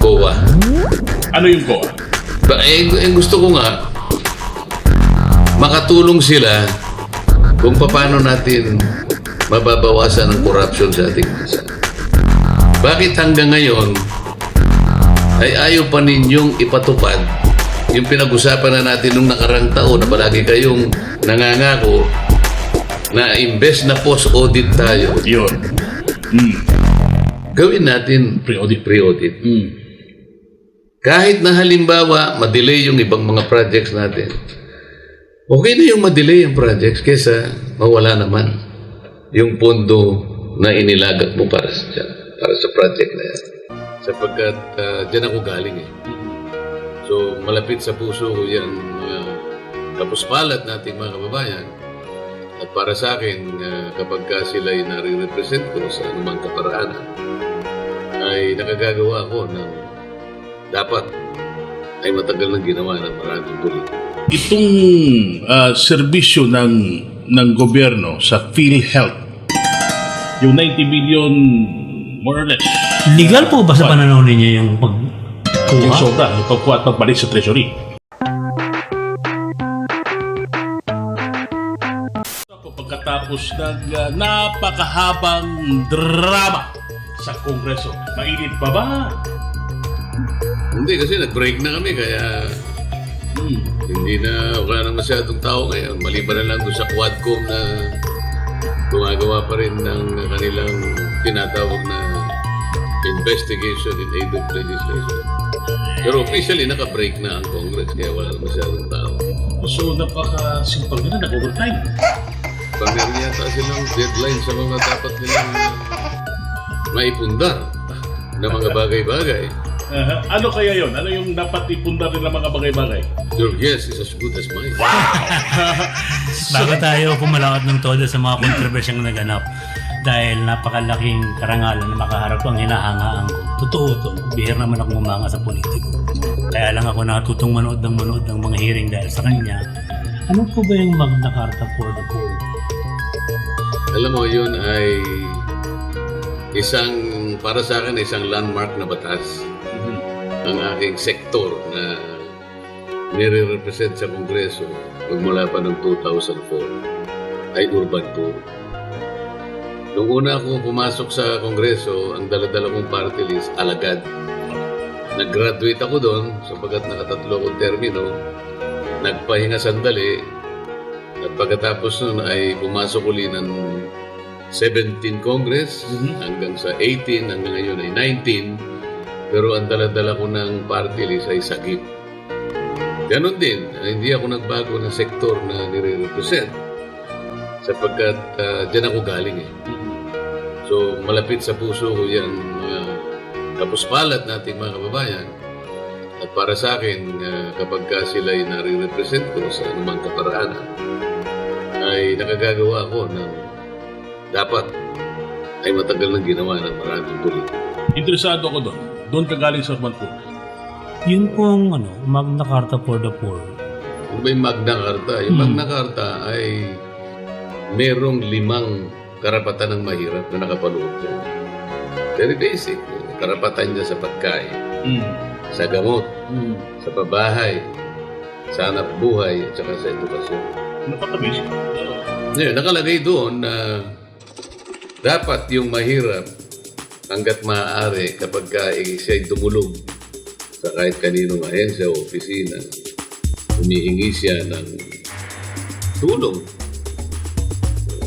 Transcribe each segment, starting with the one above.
COA. Ano yung COA? Gusto ko nga, makatulong sila kung paano natin mababawasan ang corruption sa ating bansa. Bakit hanggang ngayon ay ayaw pa ninyong ipatupad yung pinag-usapan na natin nung nakarang taon na palagi kayong nangangako na imbes na post-audit tayo, Yun. gawin natin Pre-audit. Kahit na halimbawa, madelay yung ibang mga projects natin. Okay na yung madelay ang projects kesa mawala naman yung pondo na inilagak mo para sa project na yan. Sapagkat dyan ako galing eh. So, malapit sa puso ko yan, kapuspalat nating mga kababayan. At para sa akin, kapag sila'y nare-represent ko sa anumang kaparaanan, ay nakagagawa ako ng dapat ay matagal nang ginawa ng maraming politiko. Itong serbisyo ng gobyerno sa PhilHealth, yung 90 billion more or less. Legal po ba sa pananaw ninyo yung Yung pagkuha? sobra, yung pagkuha at pagbalik sa treasury. Pagkatapos ng napakahabang drama sa Kongreso, mainit pa ba? Hindi, kasi nag-break na kami, kaya hindi na, wala na masyadong tao ngayon. Maliban na lang doon sa Quadcom na gumagawa pa rin ng kanilang tinatawag na investigation in aid of legislation. Pero officially, naka-break na ang Congress, kaya wala na masyadong tao. So, napaka-simpang nila, nag-overtime. Meron yata silang deadline sa mga dapat nilang maipundar na mga bagay-bagay. Ano kaya yon? Ano yung dapat ipundar nila mga bagay-bagay? Your guess is as good as mine. Bago tayo pumalakad ng todo sa mga kontrobersyang naganap dahil napakalaking karangalan na makaharap ang hinahangaan ko. Totoo to, bihir naman ako umanga sa politiko. Kaya lang ako natutong manood ng mga hearing dahil sa kanya. Ano po ba yung Magna Carta for the Poor? Alam mo, yun ay para sa akin, isang landmark na batas. Ang aking sektor na nire-represent sa Kongreso magmula pa ng 2004 ay urban poor. Nung una akong pumasok sa Kongreso, ang dala-dala kong party list, alagad. Nag-graduate ako doon sapagkat nakatatlo akong termino, nagpahinga sandali, at pagkatapos nun ay pumasok uli ng 17 Congress hanggang sa 18, hanggang ngayon ay 19. Pero ang dala-dala ko ng party list ay sagip. Ganon din, hindi ako nagbago ng sektor na nire-represent sapagkat dyan ako galing eh. So malapit sa puso ko yan, kapuspalat nating mga kababayan. At para sa akin, kapag sila'y nare-represent ko sa anumang kaparaanan, ay nakagagawa ako ng dapat ay matagal nang ginawa ng maraming politiko. Interesado ako doon. Doon ka galing sa urban poor. Yun pong Magna Carta for the Poor. Ano ba yung Magna Carta? Yung Magna Carta ay merong 5 karapatan ng mahirap na nakapaloob dyan. Very basic. Karapatan niya sa pagkain, sa gamot, sa pabahay, sa hanap buhay, at saka sa edukasyon. Napaka-basic. Ngayon, nakalagay doon na dapat yung mahirap hanggat maaari kapag siya'y dumulog sa kahit kaninong ahensya o opisina, humihingi siya ng tulong.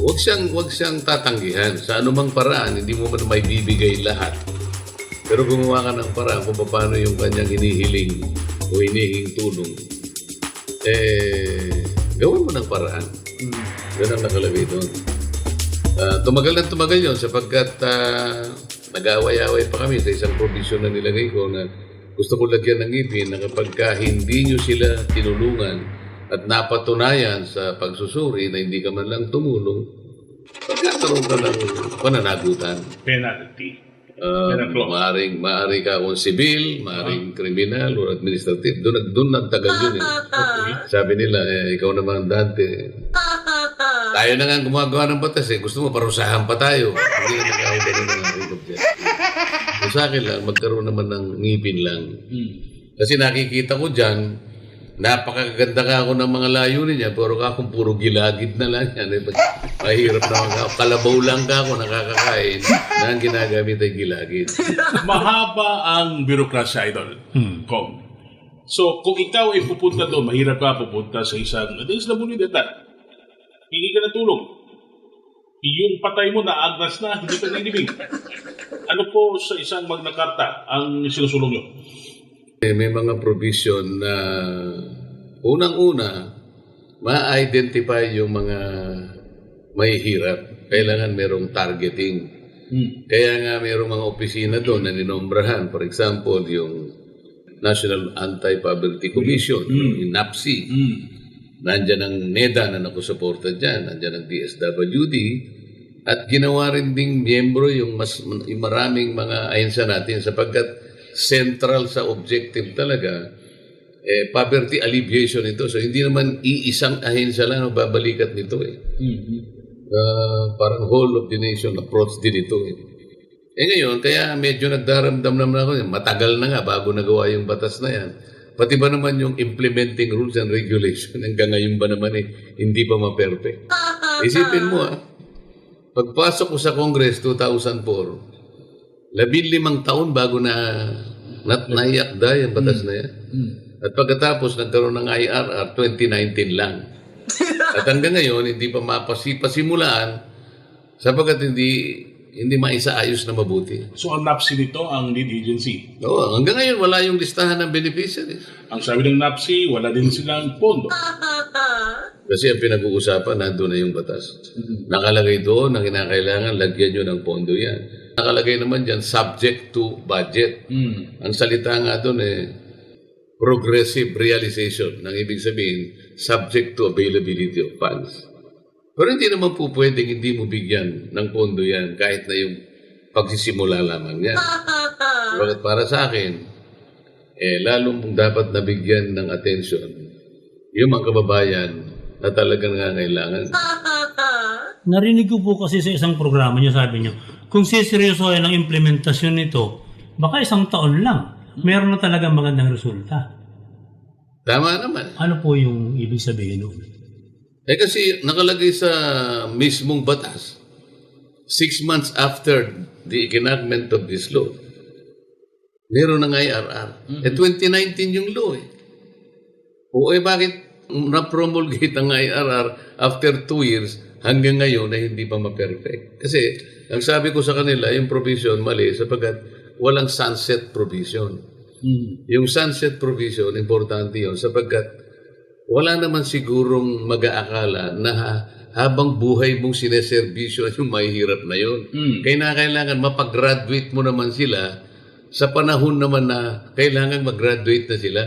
Huwag siyang tatanggihan. Sa anumang paraan, hindi mo man may bibigay lahat. Pero gumawa ka ng paraan kung paano yung kanyang hinihiling o hinihing tulong, gawin mo ng paraan. Yan ang nakalagay doon. Tumagal yun sapagkat nag-away-away pa kami sa isang provision na nilagay ko na gusto ko lagyan ng ngipin na kapag hindi nyo sila tinulungan at napatunayan sa pagsusuri na hindi ka man lang tumulong, pagkakaroon ka ng pananagutan. Penalty. Maaring ka kung sibil, maaring kriminal o administrative. Doon nagtagal yun eh. Sabi nila, ikaw naman Dante, tayo na nga gumagawa ng batas eh. Gusto mo parusahan pa tayo. Hindi na nag-away ng mga object. Ang sa akin lang, magkaroon naman ng ngipin lang. Kasi nakikita ko dyan, napakaganda ka ako ng mga layunin niya, pero akong puro gilagid na lang yan. Mahirap naman ako. Kalabaw lang ka ako, nakakakain, na ang ginagamit ay gilagid. Mahaba ang birokrasya, Idol. Kong. So, kung ikaw ay pupunta doon, mahirap ka pupunta sa isang DSWD. Hingi ka ng tulong. Yung patay mo na agnas na, hindi ka nainibig. Ano po sa isang Magna Carta ang sinusulong nyo? May mga provision na unang-una, ma-identify yung mga mahihirap. Kailangan merong targeting. Kaya nga merong mga opisina doon na ninombrahan. For example, yung National Anti-Poverty Commission, yung NAPSI. Nandyan ang NEDA na nakusuporta dyan. Nandyan ang DSWD. At ginawa rin ding miyembro yung maraming mga ahensya natin sapagkat central sa objective talaga, poverty alleviation ito. So, hindi naman iisang ahensya lang ang babalikat nito parang whole of the nation approach din ito ngayon, kaya medyo nagdaramdam naman ako. Matagal na nga bago nagawa yung batas na yan. Pati ba naman yung implementing rules and regulation hanggang ngayon ba naman hindi pa ma-perfect. Isipin mo pagpasok ko sa Congress 2004, 15 taon bago naiakda yung batas na yan. At pagkatapos nagkaroon ng IRR, 2019 lang. At hanggang ngayon, hindi pa mapasimulaan sapagkat hindi maisaayos na mabuti. So, ang NAPSI nito, ang lead agency. Oo, hanggang ngayon, wala yung listahan ng beneficiaries. Ang sabi ng NAPSI, wala din silang pondo. Kasi ang pinag-uusapan, nandun na yung batas. Nakalagay doon na kinakailangan, lagyan nyo ng pondo yan. Nakalagay naman dyan, subject to budget. Ang salita nga doon progressive realization. Nang ibig sabihin, subject to availability of funds. Pero hindi naman po pwedeng hindi mo bigyan ng pondo yan kahit na yung pagsisimula lamang yan. Bakit para sa akin, lalong dapat nabigyan ng atensyon yung mga kababayan na talagang nangangailangan. Narinig ko po kasi sa isang programa niyo, sabi niyo, kung siseryosohin ang implementasyon nito, baka 1 taon lang, meron na talagang magandang resulta. Tama naman. Ano po yung ibig sabihin nun? Kasi nakalagay sa mismong batas, 6 months after the enactment of this law, meron ng IRR. 2019 yung law bakit na-promulgate ang IRR after 2 years hanggang ngayon na hindi pa ma-perfect? Kasi, ang sabi ko sa kanila, yung provision mali sapagkat walang sunset provision. Yung sunset provision, importante yun sapagkat wala naman sigurong mag-aakala na habang buhay mong sineserbisyo yung mahihirap na yun. Kaya kailangan mapag-graduate mo naman sila sa panahon naman na kailangan mag-graduate na sila.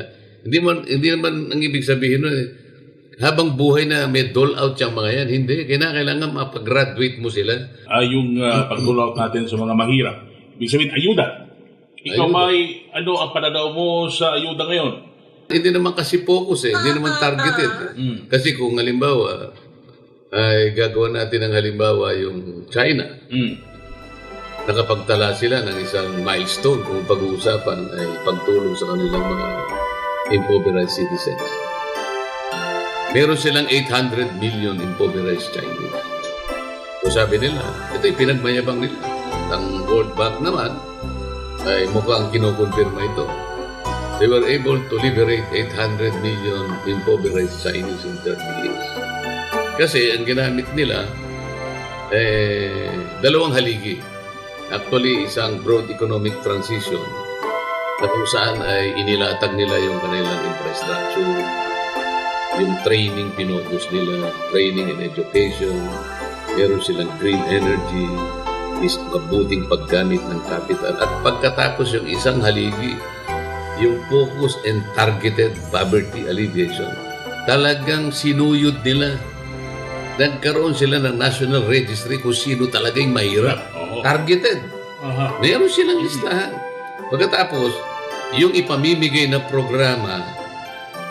Hindi naman ang ibig sabihin nun habang buhay na may dole out yung mga yan. Hindi. Kailangan mapag-graduate mo sila. Yung pag-dole out natin sa mga mahirap. Ibig sabihin, ayuda. Ikaw may, ang pananaw mo sa ayuda ngayon? Hindi naman kasi focus hindi naman targeted. Kasi kung halimbawa, ay gagawa natin ng halimbawa yung China. Nakapagtala sila ng isang milestone kung pag-uusapan ay pagtulong sa kanilang mga impoverished citizens. Meron silang 800 million impoverished Chinese. So sabi nila, ito'y pinagmayabang nila. Ang World Bank naman ay mukhang kinukonfirma ito. They were able to liberate 800 million impoverished Chinese in 30 years. Kasi ang ginamit nila, dalawang haligi. Actually, isang broad economic transition na kung saan ay inilatag nila yung kanilang infrastructure, yung training pinocus nila, training and education, meron silang green energy, mabuting paggamit ng capital. At pagkatapos yung isang haligi, yung focus and targeted poverty alleviation, talagang sinuyod nila. Nagkaroon sila ng national registry kung sino talaga yung mahirap. Targeted. Meron silang listahan. Pagkatapos, yung ipamimigay na programa,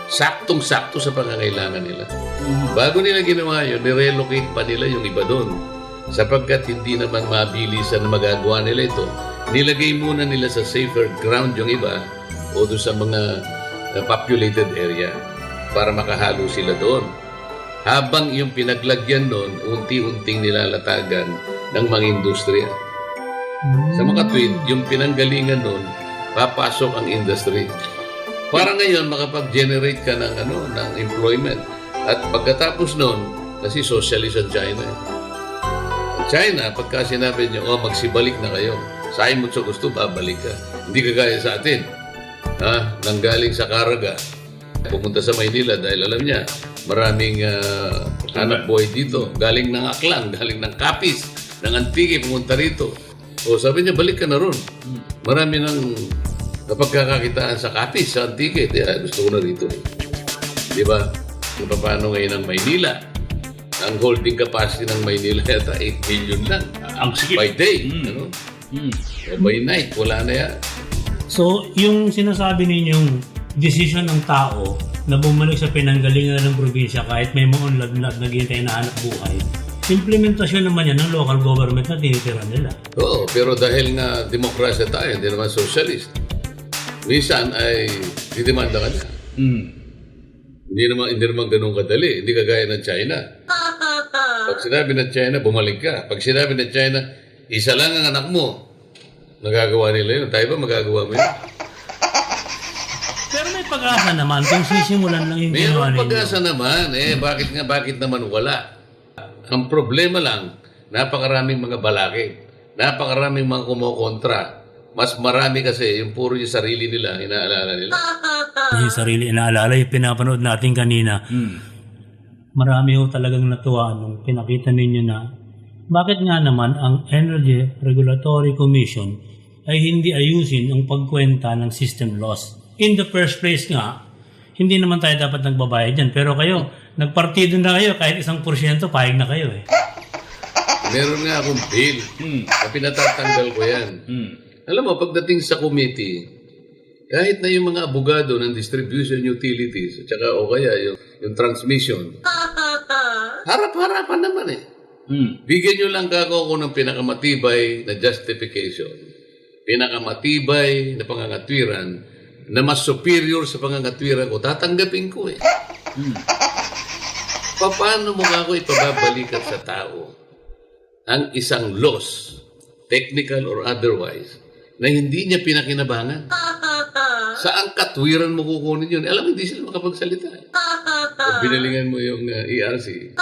saktong-sakto sa pangangailangan nila. Bago nila ginawa yun, nirelocate pa nila yung iba doon. Sapagkat hindi naman mabilisan na magagawa nila ito. nilagay muna nila sa safer ground yung iba o doon sa mga populated area para makahalo sila doon. Habang yung pinaglagyan doon, unti-unting nilalatagan ng mga industriya. Sa makatwid, yung pinanggalingan doon, papasok ang industry. Para ngayon, makapag-generate ka ng, ng employment. At pagkatapos noon, kasi socialist ang China. Ang China, pagka sinabi niyo, magsibalik na kayo. Sahin mo sa gusto, babalik ka. Hindi kagaya sa atin. Nanggaling sa Caraga, pumunta sa Maynila dahil alam niya, maraming anak buhay dito. Galing ng Aklan, galing ng Capiz, ng Antique, pumunta rito. Sabi niya, balik ka na ron. Marami ng napagkakakitaan sa Capiz, sa Antique. Gusto ko na rito. Di ba? Paano ngayon ang Maynila? Ang holding capacity ng Maynila yata 8 million lang. Ang sikip. By day. O by night, wala na yan. So, yung sinasabi ninyong decision ng tao na bumalik sa pinanggalingan ng probinsya kahit may mga unlad-unlad na ginitay na hanap buhay, implementasyon naman yan ng local government na tinitira nila. Oo, pero dahil nga demokrasya tayo, hindi naman socialist, minsan ay didemanda ka na. Hindi naman ganun kadali. Hindi kagaya ng China. Pag sinabi ng China, bumalik ka. Pag sinabi ng China, isa lang ang anak mo, nagagawa nila yun. Tayo ba magagawa mo yun? Pero may pag-asa naman kung sisimulan lang yung ginawa Mayroong ninyo. pag-asa naman. Bakit naman wala? Ang problema lang, napakaraming mga balakid. Napakaraming mga kumokontra. Mas marami kasi yung puro yung sarili nila, inaalala nila. Yung sarili inaalala, yung pinapanood natin kanina. Marami ho talagang natuwa nung pinakita ninyo na bakit nga naman ang Energy Regulatory Commission ay hindi ayusin ang pagkwenta ng system loss. In the first place nga, hindi naman tayo dapat nagbabayad dyan. Pero kayo, nagpartido na kayo, kahit 1%, pahig na kayo eh. Meron nga akong bill na pinatatanggal ko yan. Alam mo, pagdating sa committee, kahit na yung mga abogado ng distribution utilities, at saka o kaya yung transmission, harap-harapan naman eh. Bigyan nyo lang ako ng pinakamatibay na justification, pinakamatibay na pangangatwiran, na mas superior sa pangangatwiran ko, tatanggapin ko eh. Paano mo nga ako ipababalikan sa tao ang isang loss, technical or otherwise, na hindi niya pinakinabangan? Saan katwiran mo kukunin yun? Alam mo, hindi sila makapagsalita. Pag binalingan mo yung ERC.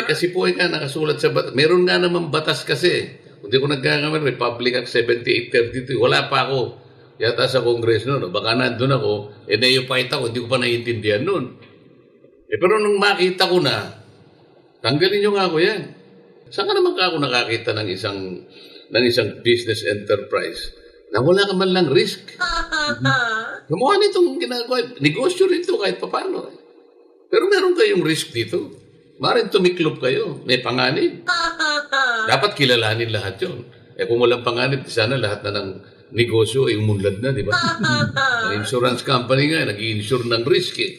Kasi po nga nakasulat sa batas. Meron nga naman batas kasi. Hindi ko nagkakamali, Republic Act 7832. Wala pa ako. Yata sa Congress noon. Baka nandun ako. Na-fight ako. Hindi ko pa naiintindihan noon. Pero nung makita ko na, tanggalin nyo nga ako yan. Saan ka naman ako nakakita ng isang business enterprise na wala ka man lang risk? Gumawa nitong ginagawa. Negosyo rito kahit paano. Pero meron kayong risk dito. Maaaring tumiklop kayo. May panganib. Dapat kilalanin lahat yun. Kung walang panganib, sana lahat na ng negosyo ay umunlad na, di ba? Ang insurance company nga, nag-i-insure ng risk eh.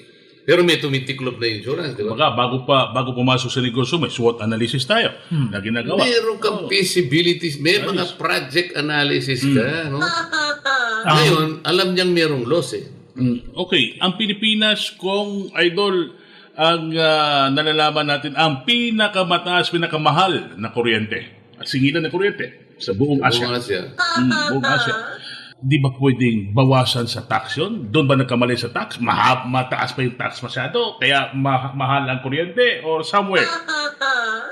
Pero may tumitiklop na insurance, di ba? Baka bago pumasok sa negosyo, may SWOT analysis tayo na ginagawa. Meron kang feasibilities, may mga project analysis ka, no? Ngayon, alam niyang merong loss eh. Okay, ang Pilipinas, kung idol, ang nalalaman natin, ang pinakamahal na kuryente at singilan na kuryente sa buong Asia. Buong Asia. Di ba pwedeng bawasan sa tax yun? Doon ba nagkamali sa tax? Mataas pa yung tax masyado? Kaya mahal ang kuryente? Or somewhere?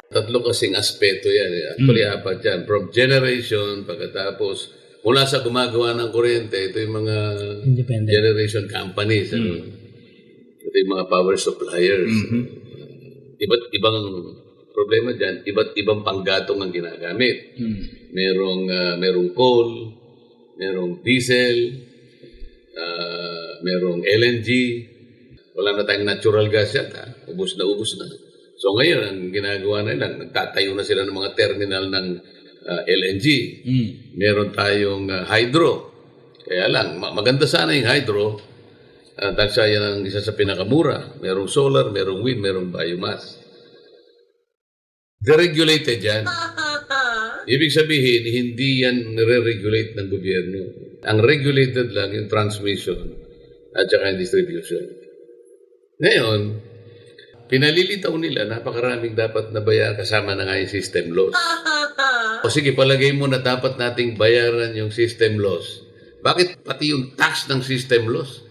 Tatlo kasing aspeto yan. Actually, apat yan. From generation, pagkatapos, mula sa gumagawa ng kuryente, ito yung mga Independent generation companies. Ito yung mga power suppliers. Iba't ibang problema dyan. Iba't ibang panggatong ang ginagamit. Merong coal, merong diesel, merong LNG. Wala na tayong natural gas yan. Ubus na. So ngayon, ang ginagawa na lang, nagtatayo na sila ng mga terminal ng LNG. Meron tayong hydro. Kaya lang, maganda sana yung hydro. Dahil siya yan ang isa sa pinakamura. Merong solar, merong wind, merong biomass. Deregulated yan. Ibig sabihin, hindi yan nire-regulate ng gobyerno. Ang regulated lang yung transmission at saka yung distribution. Ngayon, pinalilitaw nila, napakaraming dapat na bayar kasama na nga yung system loss. O sige, palagay mo na dapat nating bayaran yung system loss. Bakit pati yung tax ng system loss?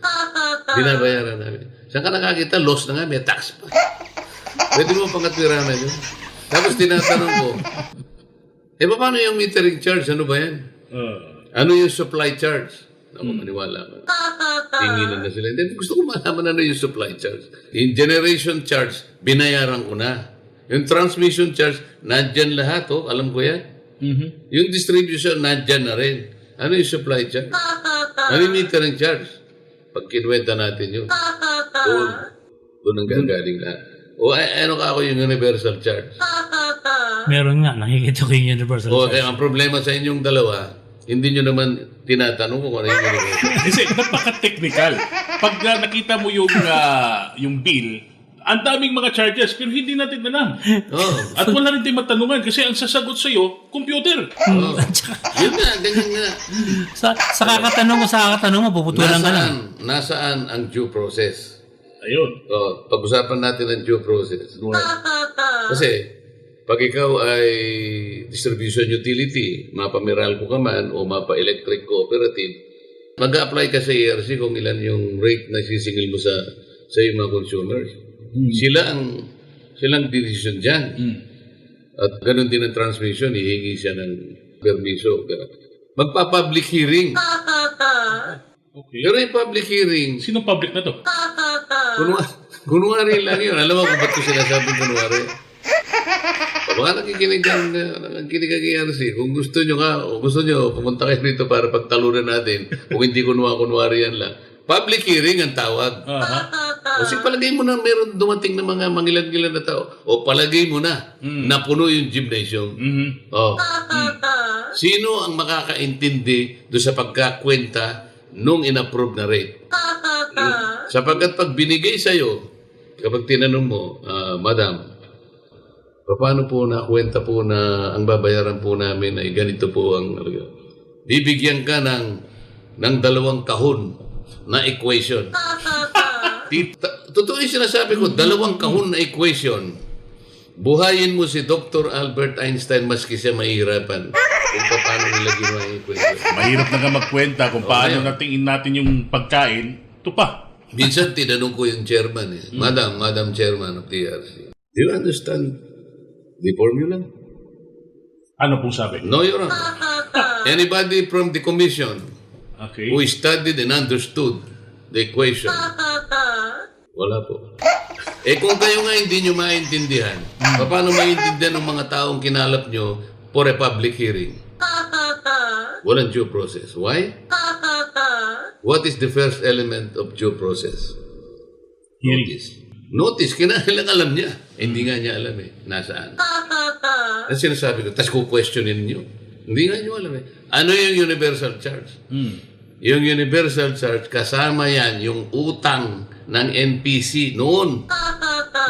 Binabayaran namin. Saan ka nakakita? Loss na nga, may tax pa. Pwede mo pangatwiranan yun. Tapos tinatanong ko, paano yung metering charge? Ano ba yan? Ano yung supply charge? Ako, maniwala ka. Tinginan na sila. Hindi, gusto ko malaman ano yung supply charge. Yung generation charge, binayaran ko na. Yung transmission charge, nandyan lahat, alam ko yan. Yung distribution, nandyan na rin. Ano yung supply charge? Ano yung metering charge? Pag kinuwenta natin yun. Doon ang gagaling lahat. Ano ka ako yung universal charge? Meron nga, nakikita ko yung universal charge. Ang problema sa inyong dalawa, hindi nyo naman tinatanong kung ano yung universal. Kasi napaka-technical. Pag nakita mo yung bill, ang daming mga charges, pero hindi natin alam. At wala rin tayong matanungan kasi ang sasagot sa'yo, computer. Yun nga, ganyan nga. Sa kakatanong mo, puputulan ka lang. Nasaan ang due process? Ayun. Pag-usapan natin ang due process. Kasi, pag ikaw ay distribution utility, mapa-Meralco ka man o mapa-electric cooperative, mag-apply ka sa ERC kung ilan yung rate na sisingil mo sa iyong mga consumers. Silang decision dyan. At ganun din ang transmission, hihingi siya ng permiso. Magpa-public hearing. Okay. Pero yung public hearing, Sinong public na to? kunwari lang yun. Alam mo kung ba't ko sinasabing kunwari? Baka nakikinig ang ERC. Kung gusto nyo, pumunta kayo rito para pagtalunan natin. Kung hindi kunwari yan lang. Public hearing ang tawag. Kasi palagay mo na meron dumating na mga mangilan-gilan na tao. O palagay mo na, napuno yung gymnasium. Sino ang makakaintindi doon sa pagkakwenta nung inapprove na rate? Sapagkat pag binigay sa'yo, kapag tinanong mo, Madam, paano po nakwenta po na ang babayaran po namin ay ganito po ang... Bibigyan ka ng 2 kahon na equation. Totoo yung sinasabi ko, 2 kahon na equation. Buhayin mo si Dr. Albert Einstein maski siya mahihirapan kung paano nila ginawa yung equation. Mahirap na nga magkwenta kung paano natingin natin yung pagkain. Ito pa. Minsan tinanong ko yung chairman, Madam Chairman of the ERC, do you understand the formula? Ano pong sabi? No, Your Honor. Anybody from the commission Okay. who studied and understood the equation? Wala po. Kung kayo nga hindi nyo maintindihan, paano maintindihan ng mga taong kinalap nyo for a public hearing? Walang due process. Why? What is the first element of due process? Hearing. Notice, kinailang alam niya. Hindi nga niya alam Nasaan? Kasi sinasabi ko, tas questionin niyo. Hindi nga niyo alam Ano yung universal charge? Yung universal charge, kasama yan yung utang ng NPC noon.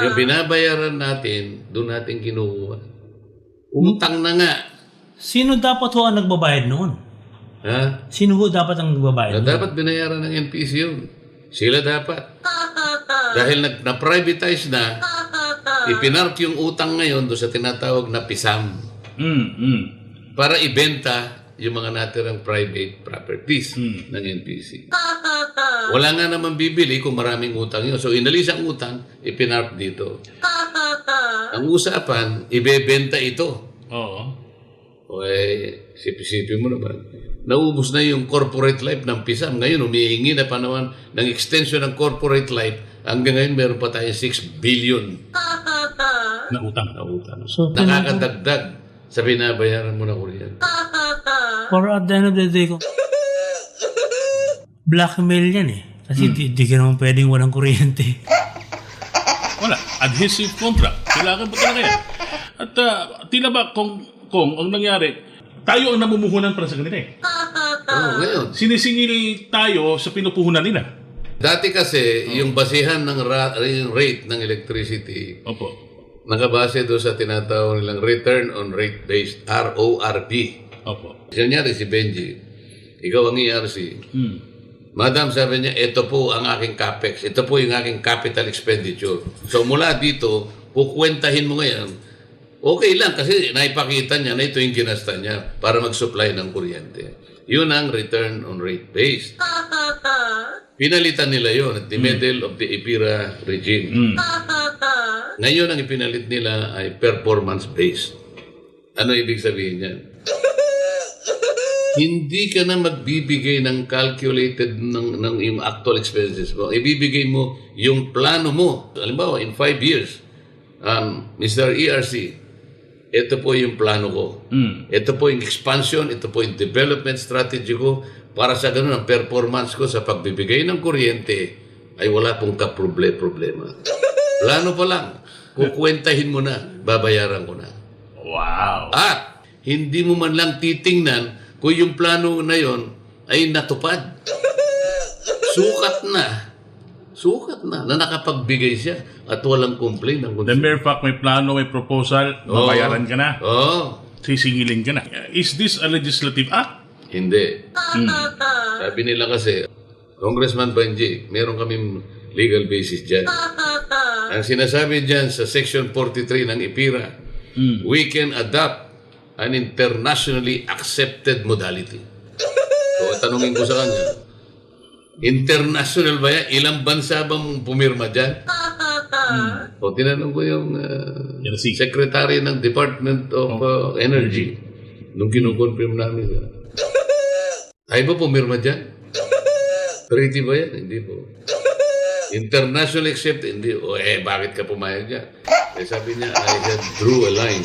Yung binabayaran natin, doon natin kinukuha. Utang na nga. Sino dapat ang nagbabayad noon? Ha? Sino dapat ang nagbabayad noon? Dapat binayaran ng NPC yun. Sila dapat. Dahil na-privatize na, ipinark yung utang ngayon doon sa tinatawag na PISAM. Para ibenta yung mga natirang private properties ng NPC. Wala nga naman bibili kung maraming utang yun. So, inalis ang utang, ipinark dito. Ang usapan, ibebenta ito. Oo. Sipi-sipi mo naman. Naubos na yung corporate life ng PISAM. Ngayon, humihingi na pa naman ng extension ng corporate life. Hanggang ngayon, meron pa tayong 6 billion Na utang. So, nakakadagdag sa binabayaran mo na kuryente. for at the end of the day, blackmail yan Kasi di ka naman pwedeng walang kuryente. Wala. Adhesive contract. Kailangan ba talaga yan? At tila ba kung ang nangyari, tayo ang namumuhunan para sa kanila Ngayon. Sinisingil tayo sa pinupuhunan nila. Dati kasi, yung basihan ng rate ng electricity, Opo. nakabase doon sa tinatawag nilang Return on Rate-Based, RORB. Opo. Kunyari si Benji, ikaw ang ERC. Madam, sabi niya, ito po ang aking capex. Ito po yung aking capital expenditure. So mula dito, kukwentahin mo ngayon, okay lang kasi naipakita niya na ito yung ginasta niya para mag-supply ng kuryente. Yun ang return on rate-based. Pinalitan nila yun at the middle of the EPIRA regime. Ngayon ang ipinalit nila ay performance-based. Ano ibig sabihin niyan? Hindi ka na magbibigay ng calculated ng yung actual expenses mo. Ibibigay mo yung plano mo. Halimbawa, in 5 years, Mr. ERC, ito po yung plano ko. Ito po yung expansion, ito po yung development strategy ko para sa ganun ang performance ko sa pagbibigay ng kuryente ay wala pong problema. Plano pa lang. Kukwentahin mo na, babayaran ko na. Wow. At hindi mo man lang titingnan kung yung plano na yon ay natupad. Sukat na nakapagbigay siya at walang complaint ng The mere fact may plano, may proposal, babayaran ka na. Sisingilin ka na. Is this a legislative act? Hindi. Sabi nila kasi, Congressman Benji, meron kaming legal basis dyan. Ang sinasabi dyan sa Section 43 ng IPIRA, we can adopt an internationally accepted modality. So, tanungin ko sa kanya, international ba yan? Ilang bansa bang pumirma dyan? O, tinanong ko yung secretary ng Department of Energy nung kinukonfirm namin. Ay ba pumirma dyan? Treaty ba yan? Hindi po. Internationally accepted? Hindi. O, bakit ka pumayag dyan? Sabi niya, I had drew a line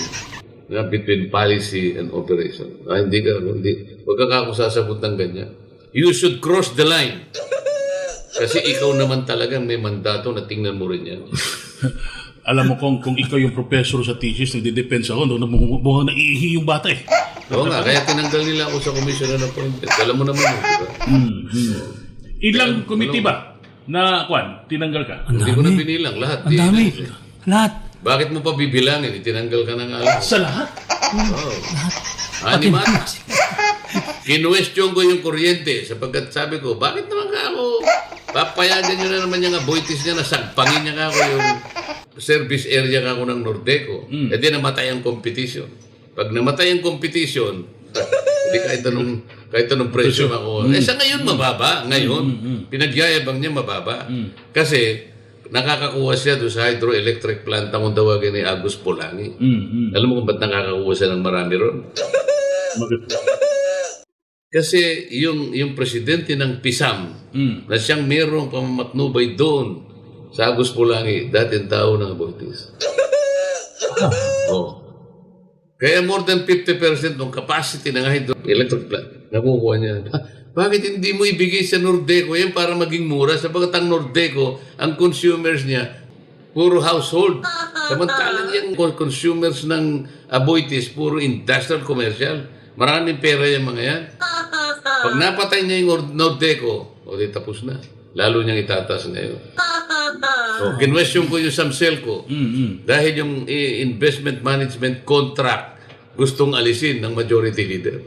between policy and operation. Hindi ka, huwag ka ako sasabot ng ganyan. You should cross the line. Kasi ikaw naman talagang may mandato na tingnan mo rin yan. Alam mo kung ikaw yung professor sa thesis, nagde-depends ako, mukhang naiihi yung bata eh. Oo nga, kaya tinanggal nila ako sa commissioner ng appointment. Alam mo naman yun, diba? Ilang committee ba na, tinanggal ka? Hindi ko na binilang, lahat. Ang dami. Lahat. Bakit mo pa bibilangin? Itinanggal ka ng alam. Sa lahat? Oo. Animat. Kinwestiyon ko yung kuryente sapagkat sabi ko, bakit naman ka ako? Papayagan nyo na naman yung aboitis niya na sagpangin niya ka ako yung service area ka ako ng Nordeco. E di namatay ang competition. Pag namatay ang competition, hindi kahit anong presyo ako. Sa ngayon mababa. Ngayon, pinagyayabang niya mababa. Kasi nakakakuha siya doon sa hydroelectric plant ang tawagin ni Agus Polangi. Alam mo kung ba't nakakakuha siya ng marami ron? Kasi yung presidente ng PISAM na siyang merong pamamatnubay doon sa Agus Polangi, dating tao ng aboitis. Kaya more than 50% ng capacity ng hydroelectric plant nakukuha niya. Bakit hindi mo ibigay sa Nordeco yan para maging mura? Sapagat ang Nordeco, ang consumers niya, puro household. Samantalang yung consumers ng aboitis, puro industrial, commercial. Maraming pera yung mga yan. Pag napatay niya yung Nordeco, di tapos na. Lalo niyang itataas ngayon. Kinwestiyon ko yung Samselco. Dahil yung investment management contract gustong alisin ng majority leader.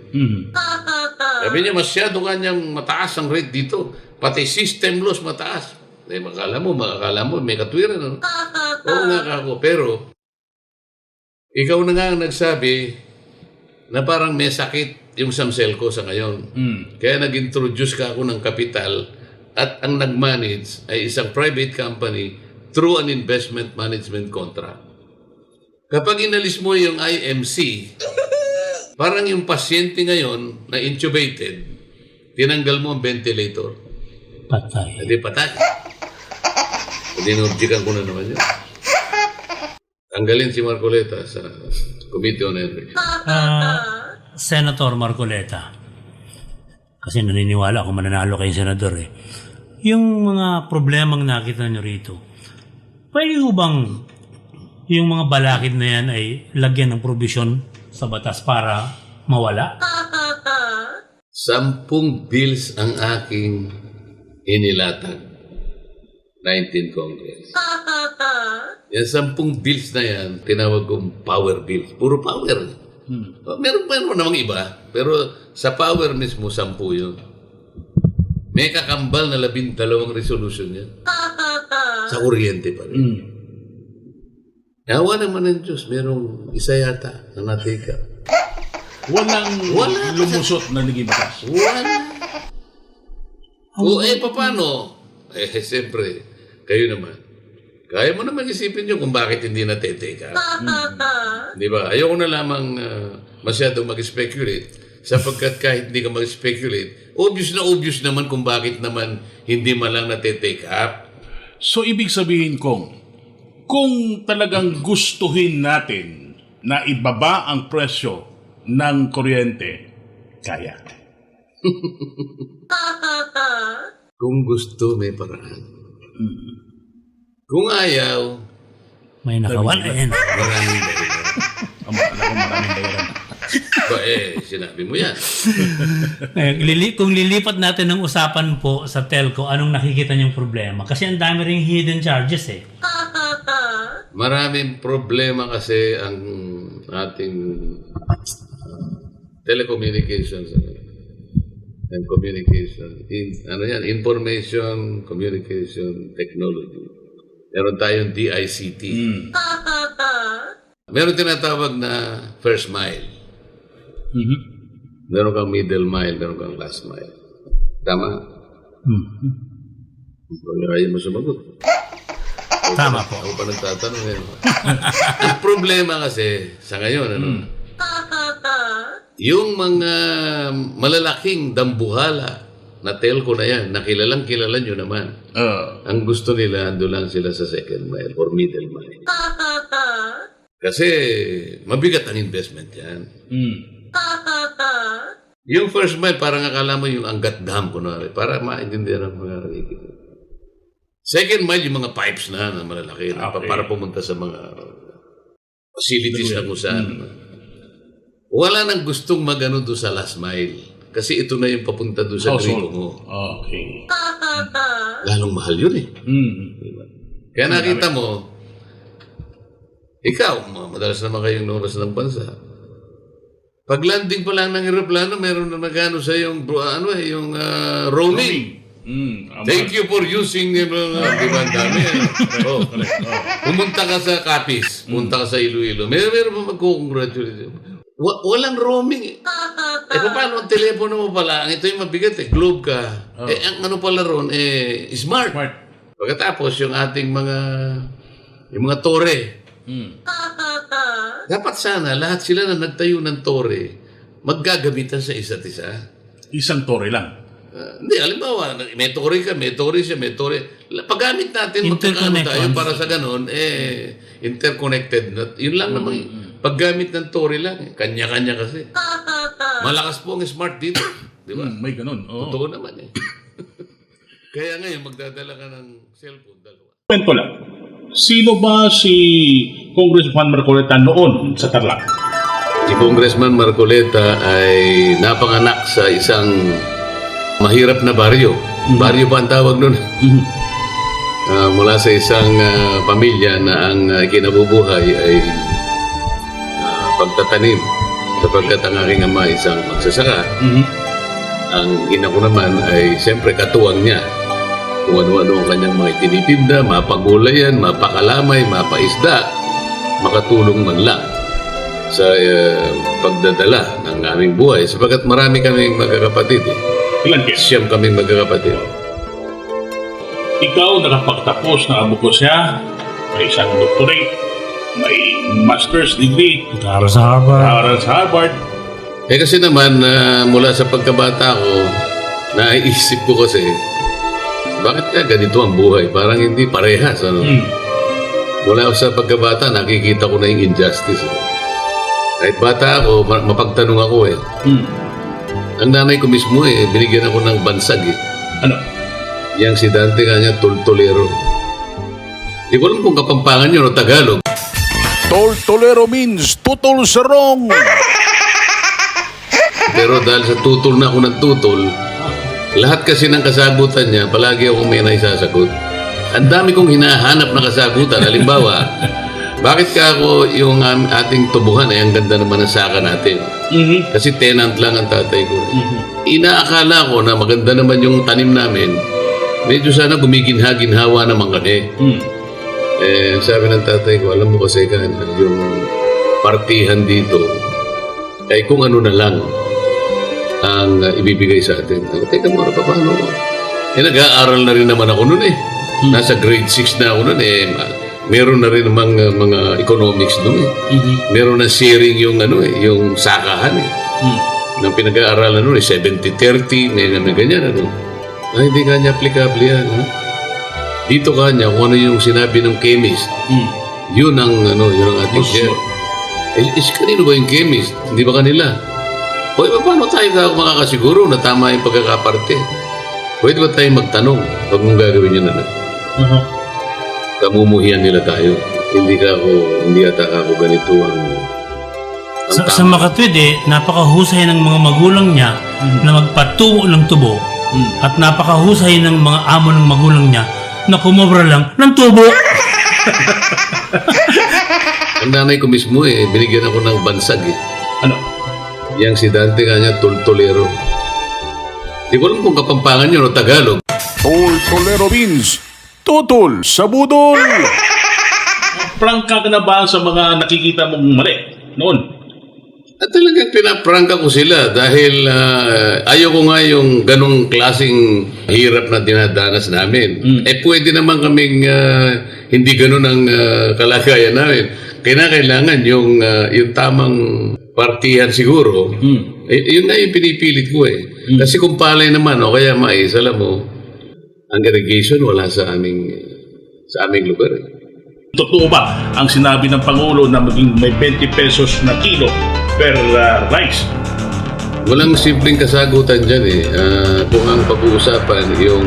Sabi niya, masyado kanyang mataas ang rate dito. Pati system loss mataas. Makakala mo, may katwiran. Ano? Oo nga ako. Pero, ikaw na nga ang nagsabi na parang may sakit yung Samselco sa ngayon. Kaya nag-introduce ka ako ng kapital at ang nag-manage ay isang private company through an investment management contract. Kapag inalis mo yung IMC, parang yung pasyente ngayon na intubated, tinanggal mo ang ventilator. Patay. Hindi patay. Dinurgikan ko na naman yun. Tanggalin si Marcoleta sa Committee on Energy. Senator Marcoleta, kasi naniniwala ako mananalo kayong senador eh. Yung mga problemang nakita nyo rito, pwede ko bang yung mga balakid na yan ay lagyan ng probisyon sa batas para mawala? 10 bills ang aking inilatag. 19 Congress. Yan 10 bills na yan, tinawag kong power bills. Puro power. Meron namang iba, pero sa power mismo, 10 yun. May kakambal na 12 resolution yan. Sa kuryente pa rin. Yawa naman ng Diyos, merong isa yata na natika. Walang lumusot na naging batas. Wala. Paano? Siyempre, kayo naman. Kaya mo naman isipin nyo kung bakit hindi nateteka. Di ba? Ayoko na lamang masyadong mag-speculate sapagkat kahit hindi ka mag-speculate, obvious naman kung bakit naman hindi man lang natetake up. So, ibig sabihin kung talagang gustuhin natin na ibaba ang presyo ng kuryente, kaya. Kung gusto, may paraan. Kung ayaw, May nakawalain. maraming dahilan. Maraming dahilan. Sinabi mo yan. Kung lilipat natin ng usapan po sa telco, anong nakikita niyong problema? Kasi ang dami ring hidden charges eh. Maraming problema kasi ang ating telecommunications and communication. Information Communication Technology. Meron tayong DICT. Meron tinatawag na first mile. Meron kang middle mile, meron kang last mile. Tama? Ayaw mo sumagot. Tama po. Ako pa nagtatanong eh. Ang problema kasi, sa ngayon, yung mga malalaking dambuhala na telco na yan, na kilalang kilala nyo naman. Ang gusto nila, ando lang sila sa second mile or middle mile. Kasi mabigat ang investment yan. Yung first mile, parang akala mo yung Angat Dam, kunwari, para maintindihan ang mga nakikinig. Second mile, yung mga pipes na malalaki na para pumunta sa mga facilities na kung saan. Wala nang gustong magano doon sa last mile. Kasi ito na yung papunta doon sa gripo mo. Okay. Lalong mahal yun eh. Diba? Kaya nakita mo, ikaw, madalas naman kayong nuras ng bansa. Pag landing pa lang ng aeroplano, meron na nagano sa yung roaming. Thank you for using diba ang dami. Pumunta ka sa Capiz, pumunta ka sa Iloilo. Meron pa magkukongratulate. Walang roaming eh. Paano ang telepono mo pala? Ito yung mabigat eh. Globe ka. Ang ano pala ron, smart. Pagkatapos yung ating yung mga tore. Dapat sana lahat sila na nagtayo ng tore maggagamitan sa isa't isa. Isang tore lang. Hindi, halimbawa, may tore ka, may tore siya, may tore. Paggamit natin, magkakano tayo para sa ganon, interconnected. Yun lang naman. Paggamit ng tore lang, kanya-kanya kasi. Malakas po ang smart dito. Di ba? May ganun. Totoo naman eh. Kaya ngayon, magdadala ka ng cellphone, dalawa. Kwento lang. Sino ba si Congressman Marcoleta noon sa Tarlac? Si Congressman Marcoleta ay napanganak sa isang mahirap na baryo. Baryo pa ang tawag nun. Mula sa isang pamilya na ang kinabubuhay ay pagtatanim. Sapagkat ang aking ama isang magsasaka. Ang ina ko naman ay siyempre katuwang niya. Kung ano-ano ang kanyang mga itinitinda, mapagulayan, mapakalamay, mapaisda, makatulong man lang sa pagdadala ng aming buhay. Sapagkat marami kaming magkakapatid. Ilan kayo? Siyam kaming magkakapatid. Ikaw nakapagtapos ng abogosya, may isang doctorate, may master's degree, Nag-aaral sa Harvard. nag-aaral sa Harvard. Kasi naman, mula sa pagkabata ko, naiisip ko kasi, bakit kaya ganito ang buhay? Parang hindi parehas. Ano? Mula sa pagkabata, nakikita ko na yung injustice. Kahit bata ako, mapagtanong ako eh. Ang nanay ko mismo binigyan ako ng bansag eh. Ano? Yang si Dante kanya, Toltolero. Di ko alam kung Kapampangan yun o Tagalog. Toltolero means tutol sarong. Pero dahil sa tutol na ako ng tutol, lahat kasi ng kasagutan niya, palagi akong may naisasagot. Ang dami kong hinahanap na kasagutan. Halimbawa, bakit ka ako yung ating tubuhan ang ganda naman ng saka natin? Kasi tenant lang ang tatay ko. Inaakala ko na maganda naman yung tanim namin. Medyo sana gumiginha-ginhawa naman kami. Sabi ng tatay ko, alam mo kasi yung partihan dito ay kung ano na lang ang ibibigay sa atin. Teka muna, paano? Nag-aaral na rin naman ako noon Nasa grade 6 na ako noon meron na rin namang mga economics doon Meron na sharing yung yung sakahan Nang pinag-aaralan noon 70-30, may ganyan hindi kanya applicable yan. Dito kanya kung ano yung sinabi ng chemist. Yun ang ating share. Kanino ba yung chemist? Hindi ba kanila? Paano tayo makakasiguro na tama yung pagkakaparte? Pwede ba tayo magtanong pag mong gagawin yun kamumuhian nila tayo. Hindi ata ako ganito ang Sa makatwid napakahusay ng mga magulang niya na magpatubo ng tubo at napakahusay ng mga amo ng magulang niya na kumobra lang ng tubo. Ang nanay ko mismo binigyan ako ng bansag Ano? Yang si Dante kanya Tolero. Di ko alam kung Kapampangan yun o Tagalog. Tolero means tutol sa budol. Prangka ka na ba sa mga nakikita mong mali noon? At talagang pinaprangka ko sila dahil ayaw ko nga yung ganong klaseng hirap na dinadanas namin. Pwede naman kaming hindi ganon ang kalagayan namin. Kailangan yung tamang partihan siguro. Yun na yung pinipilit ko Kasi kung palay naman o kaya mais, alam mo, ang irrigation wala sa aming lugar Totoo ba ang sinabi ng Pangulo na maging may 20 pesos na kilo per rice? Walang simpleng kasagutan dyan kung ang pag-uusapan yung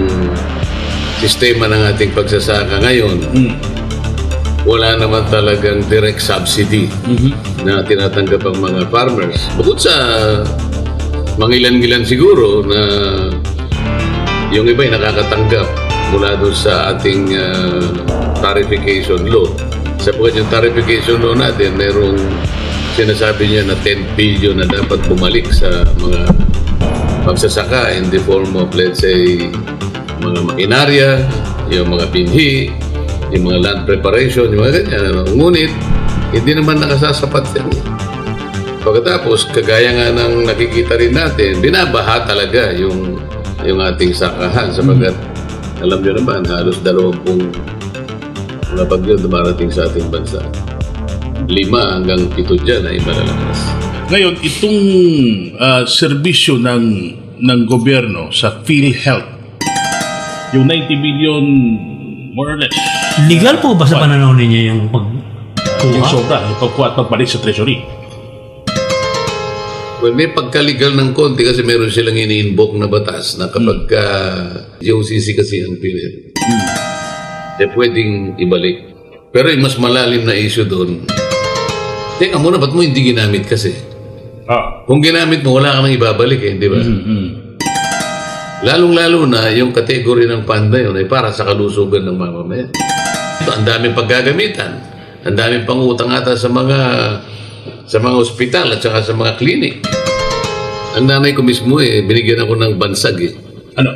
sistema ng ating pagsasaka ngayon, wala naman talagang direct subsidy na tinatanggap ang mga farmers. Bukod sa mangilan-ngilan siguro na yung iba'y nakakatanggap mula doon sa ating tarification law. Sapagkat yung tarification law natin, merong sinasabi niya na 10 billion na dapat bumalik sa mga magsasaka in the form of, let's say, mga makinarya, yung mga binhi, yung mga land preparation, yung mga ganyan. Ngunit, hindi naman nakasasapat yan. Pagkatapos, kagaya nga ng nakikita rin natin, binabaha talaga yung ating sakahan sapagkat alam nyo naman, halos 20 mga bagyo dumarating sa ating bansa. 5 hanggang 7 dyan ay malalakas. Ngayon, itong serbisyo ng gobyerno sa PhilHealth, yung 90 billion more or less. Legal po ba sa pananaw ninyo yung Yung pagkuha? sobra, yung pagkuha at pagbalik sa treasury. Well, may pagkaligal ng konti kasi meron silang ini-invoke na batas na kapag GOCC kasi ang PhilHealth, pwedeng ibalik. Pero yung mas malalim na issue doon, teka muna, ba't mo hindi ginamit kasi? Kung ginamit mo, wala ka nang ibabalik di ba? Lalong-lalo na yung kategory ng panda yun ay para sa kalusugan ng mamamayan. Ang daming paggagamitan. Ang daming pangutang ata sa mga ospital at saka sa mga klinik. Ang nanay ko mismo binigyan ako ng bansag Ano?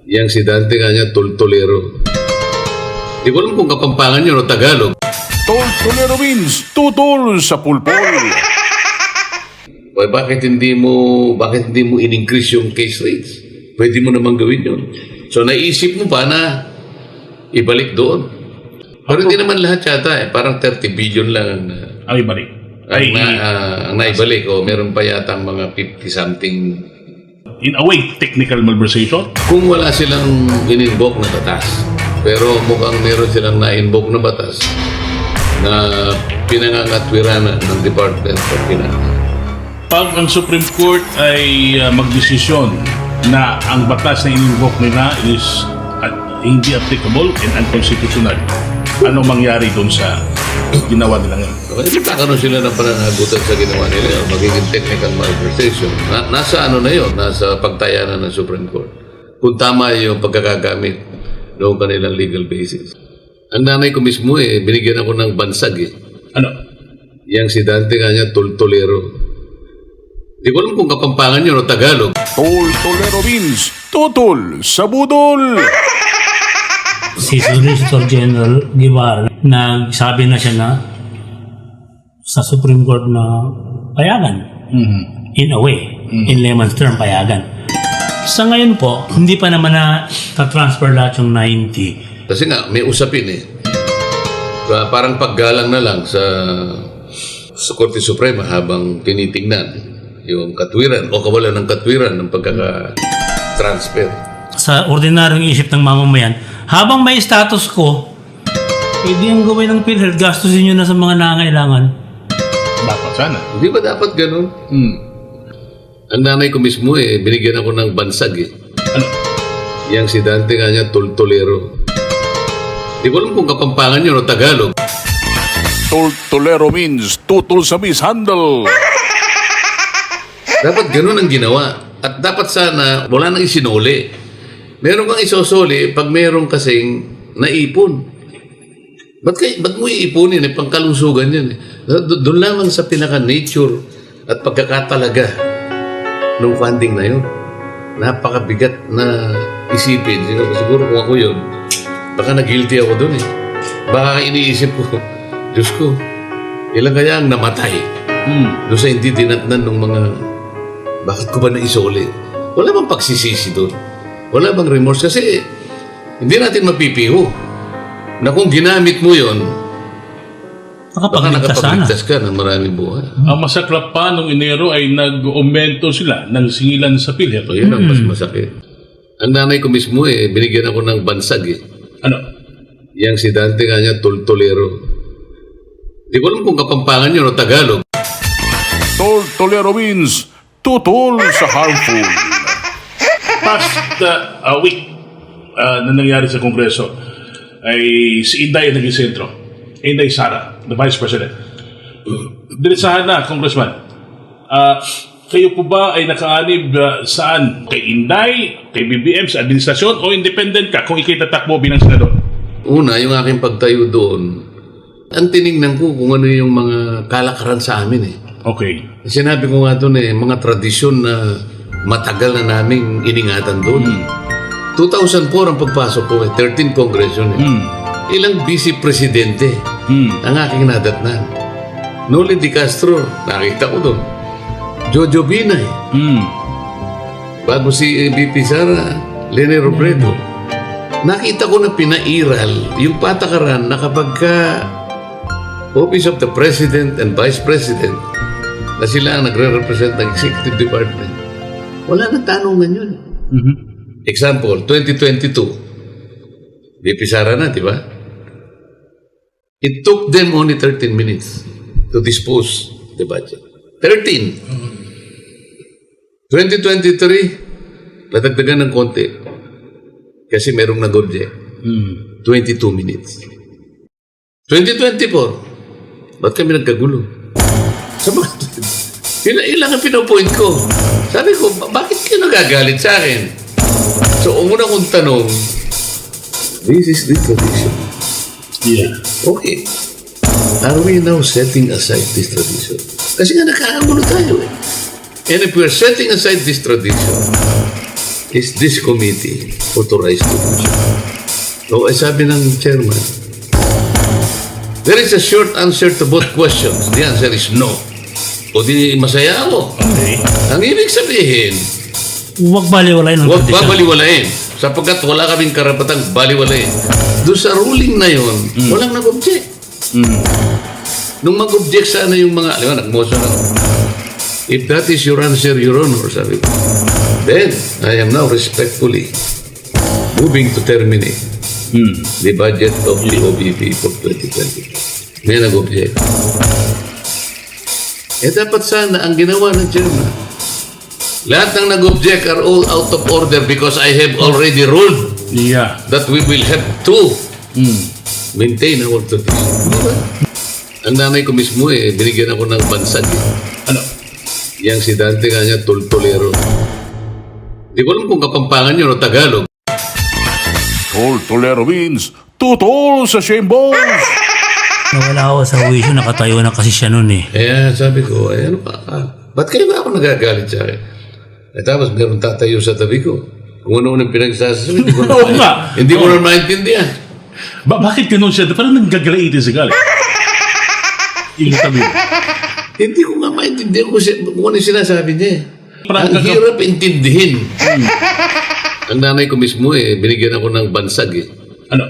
Yang si Dante kanya Tolero. Di ko alam kung Kapampangan yun o Tagalog. Tolero means tutol sa pulpol. Bakit hindi mo in-increase yung case rates? Pwede mo namang gawin yun. So naisip mo pa na ibalik doon. Pero hindi naman lahat yata parang 30 billion lang Ang ibalik. ang naibalik meron pa yata mga 50-something. In a way, technical malversation. Kung wala silang in-invoke na batas, pero mukhang meron silang na-invoke na batas na pinangangatwiranan ng Department of Finance. Pag ang Supreme Court ay magdesisyon na ang batas na in-invoke nila is hindi applicable and unconstitutional, ano mangyari doon sa ginawa nila ngayon? Magkakaroon sila ng pananagutan sa ginawa nila, magiging technical malversation. Nasa na yun, nasa pagtayanan ng Supreme Court. Kung tama yung pagkakagamit noong kanilang legal basis. Ang nanay ko mismo binigyan ako ng bansag Ano? Yang si Dante nga niya, Toltolero. Di ko alam kung Kapampangan yun o Tagalog. Toltolero means tutol sa budol. Si Solicitor General Guevara, nagsabi na siya na sa Supreme Court na payagan. In a way, in layman's term, payagan. Sa ngayon po, hindi pa naman na transfer lahat yung 90. Kasi nga, may usapin parang paggalang na lang sa Korte Suprema habang tinitingnan yung katwiran o kawalan ng katwiran ng pagkaka-transfer. Sa ordinaryong isip ng mamamayan, habang may status ko, pwede yung gawin ng PhilHealth, gastusin nyo na sa mga nangangailangan. Dapat sana. Hindi ba dapat ganun? Ang nanay ko mismo binigyan ako ng bansag Ano? Yang si Dante nga niya, Toltolero. Di ko alam kung Kapampangan yun o Tagalog. Toltolero means tutol sa mishandle. Dapat ganun ang ginawa. At dapat sana wala nang isinuli. Meron kang isosoli pag meron kasing naipon. Ba't mo iipunin? Pangkalusugan yan. Doon lamang sa pinaka-nature at pagkakatalaga ng funding na yun. Napakabigat na isipin. Siguro kung ako yun, baka na-guilty ako doon Baka iniisip ko, Diyos ko, ilan kaya ang namatay doon sa hindi dinatnan ng mga, bakit ko ba naisoli? Wala bang pagsisisi doon? Wala bang remorse? Kasi hindi natin mapipiho na kung ginamit mo yon, baka nakapagligtas ka ng maraming buhay. Ang masaklap pa nung Enero ay nag-aumento sila ng singilan sa PhilHealth. So yun ang mas masakit. Ang nanay ko mismo binigyan ako ng bansag Ano? Yang si Dante nga niya, Toltolero. Di ko alam kung Kapampangan yun o Tagalog. Toltolero means tutol sa harmful. Past a week na nangyari sa Kongreso ay si Inday ang naging sentro. Inday Sara, the Vice President. Diretsahan na, Congressman. Kayo po ba ay nakaanib saan? Kay Inday, kay BBM, sa administrasyon, o independent ka kung ikay tatakbo bilang senador? Una, yung aking pagtayo doon, ang tinignan ko kung ano yung mga kalakaran sa amin Okay. Sinabi ko nga doon mga tradisyon na matagal na naming iningatan doon. 2004 ang pagpasok ko 13 Congression Ilang vice-presidente ang aking nadatnan. Noli Di Castro, nakita ko doon. Jojo Binay. Bago si VP Sara, Lene Robredo. Nakita ko na pinairal yung patakaran na kapag ka Office of the President and Vice President na sila ang nagre-represent ng Executive Department, wala nang tanungan yun. Example, 2022. VP Sara na, di ba? It took them only 13 minutes to dispose the budget. 13. 2023, nadagdagan ng konti. Kasi merong nag-object. 22 minutes. 2024, ba't kami nagkagulo? Ilang ang pinopoint ko. Sabi ko, bakit kayo nagagalit sa akin? So, ang una kong tanong, this is the tradition. Yeah. Okay. Are we now setting aside this tradition? Kasi nga nakakagulo tayo And if we're setting aside this tradition, is this committee authorized to do so? So, sabi ng chairman, there is a short answer to both questions. The answer is no. O di masaya ako. Okay. Ang ibig sabihin, Huwag baliwalayin ng huwag tradisyon. babaliwalain. Sapagkat wala kaming karapatang baliwalain. Doon sa ruling na yon, walang nag-object. Nung mag-object sana yung mga, alam mo, nag-motion ako. If that is your answer, Your Honor, sabi ko, then I am now respectfully moving to terminate the budget of the OBP for 2020. May nag-object. Dapat sana ang ginawa ng chairman, lahat ng nag-object are all out of order because I have already ruled Yeah. that we will have to maintain our tradition. Diba? Ang nanay ko mismo binigyan ako ng bansag Ano? Yang si Dante nga niya, Toltolero. Di ko alam kung Kapampangan yun o Tagalog. Tol Tolero means tutol sa Shembos. Nawala ako sa wisyo, nakatayo na kasi siya nun eh. Kaya sabi ko, ano pa? Ba't kayo ba ako nagagalit sa akin? At tapos meron tatayo sa tabi ko. Kung ano-ano pinagsasabi, hindi ko na, Oo nga. hindi ko na maintindihan. Bakit ganun siya? Parang nanggagalaiti si Gali. Yung tabi mo. Hindi ko nga maintindihan kung ano yung sinasabi niya. Parang Ang hirap intindihin. Ang nanay ko mismo binigyan ako ng bansag Ano?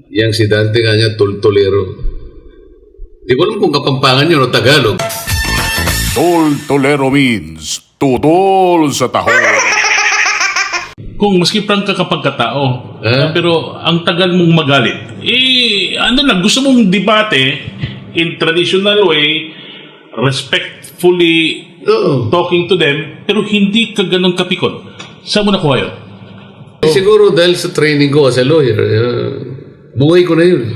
Yang si Dante nga niya, Toltolero. Di ko alam kung Kapampangan yun o Tagalog. Tol Tolero means tutol sa tahol. Kung maski prang ka kapag katao, Eh? pero ang tagal mong magalit, ano lang, gusto mong debate in traditional way, respectfully Oo. talking to them, pero hindi ka ganun kapikon. Saan mo nakuha yun? Siguro dahil sa training ko as a lawyer, buhay ko na yun.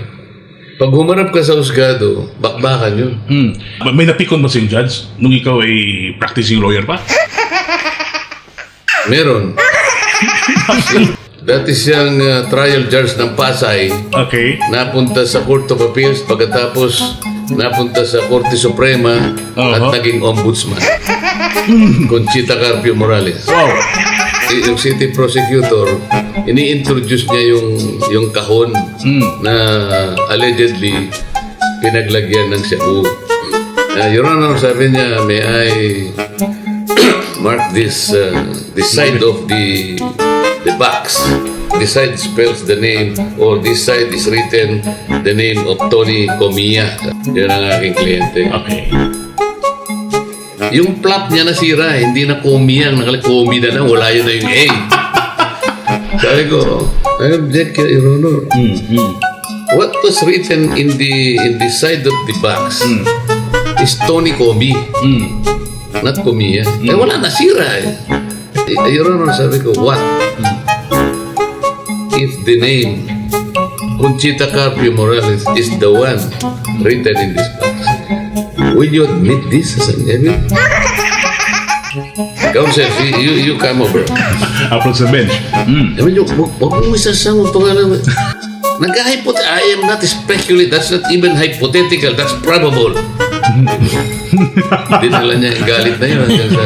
Pag humarap ka sa husgado, bakbakan yun. May napikon ba si judge nung ikaw ay practicing lawyer pa? Meron. Dati siyang trial judge ng Pasay, Okay. napunta sa Court of Appeals, pagkatapos napunta sa Korte Suprema at naging ombudsman. Conchita Carpio Morales. Wow. Yung city prosecutor, ini-introduce niya yung kahon na allegedly pinaglagyan ng shabu. Your Honor, sabi niya, may I mark this side of the box. This side spells the name, or this side is written the name of Tony Comia. Yan ang aking kliyente. Okay. Yung plot niya nasira, hindi na Comia, Comi na lang, wala yun na yung A. Sabi ko, I object, Your Honor. What was written in the side of the box is Tony Comi, not Comia. Wala, nasira Your Honor, sabi ko, what? If the name Conchita Carpio Morales is the one written in this box, will you admit this as an evidence? Counsel, you come over. Approach the bench. Sabi niyo, huwag mo isasama pangalan. I am not speculate. That's not even hypothetical. That's probable. Dinala niya yung galit na yun hanggang sa...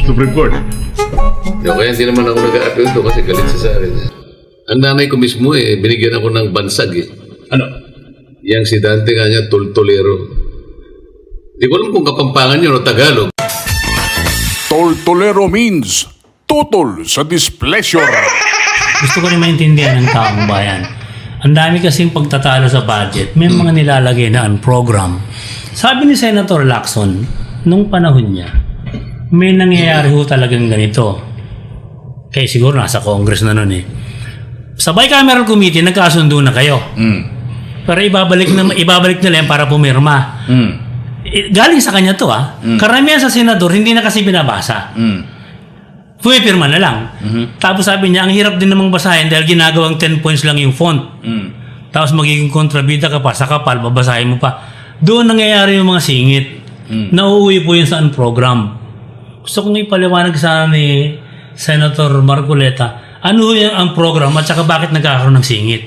Supreme Court. Kaya hindi naman ako nag-a-appeal to kasi galit siya sa akin. Ang nanay ko mismo binigyan ako ng bansag Ano? Yang si Dante nga niya, Toltolero. Di ko alam kung Kapampangan yun o Tagalog. Tol Tolero means tutol sa displeasure. Gusto ko rin maintindihan ng taong bayan. Ang dami kasing pagtatalo sa budget, may mga nilalagay na ang program. Sabi ni Senator Lacson, nung panahon niya, may nangyayari ho talagang ganito. Kaya siguro nasa Congress na nun Sa bicameral committee, nagkasundo na kayo. Pero ibabalik nila yan para pumirma. Galing sa kanya to Karamihan sa senador, hindi na kasi binabasa. Pumipirma na lang. Tapos sabi niya, ang hirap din namang basahin dahil ginagawang 10 points lang yung font. Tapos magiging kontrabida ka pa sa kapal, babasahin mo pa. Doon nangyayari yung mga singit. Nauuwi po yun sa program. Gusto kong ipaliwanag sa ni Senator Marcoleta, ano yung ang program at saka bakit nagkakaroon ng singit?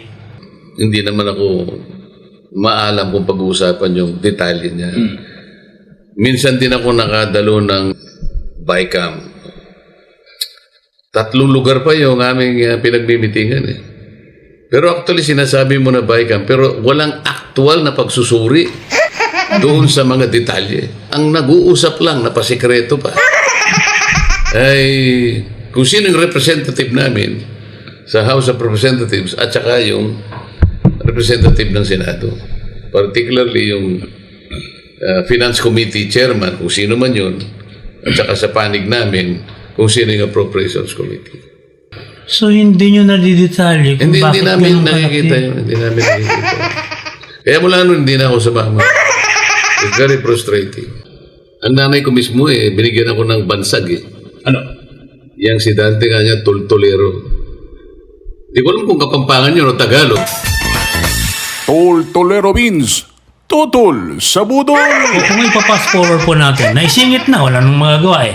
Hindi naman ako maalam kung pag-uusapan yung detalye niya. Minsan din ako nakadalo ng BICAM. 3 lugar pa yung aming pinagmimitingan Pero actually sinasabi mo na BICAM, pero walang actual na pagsusuri doon sa mga detalye. Ang nag-uusap lang na pasikreto pa ay kung sino yung representative namin sa House of Representatives at saka yung representative ng Senado. Particularly yung Finance Committee Chairman, kung sino man yun, at saka sa panig namin, kung sino yung Appropriations Committee. So hindi nyo nadidetalye kung Hindi bakit namin ganun nakikita kalaki? yun. Hindi namin nakikita. Kaya mula nun, hindi na ako sumama. It's very frustrating. Ang nanay ko mismo binigyan ako ng bansag Ano? Yang si Dante nga niya, Toltolero. Di ko alam kung Kapampangan yun o Tagalog. Tol Tolero means tutol sa budol. O kung ipapass forward po natin, naisingit na, wala nang magagawa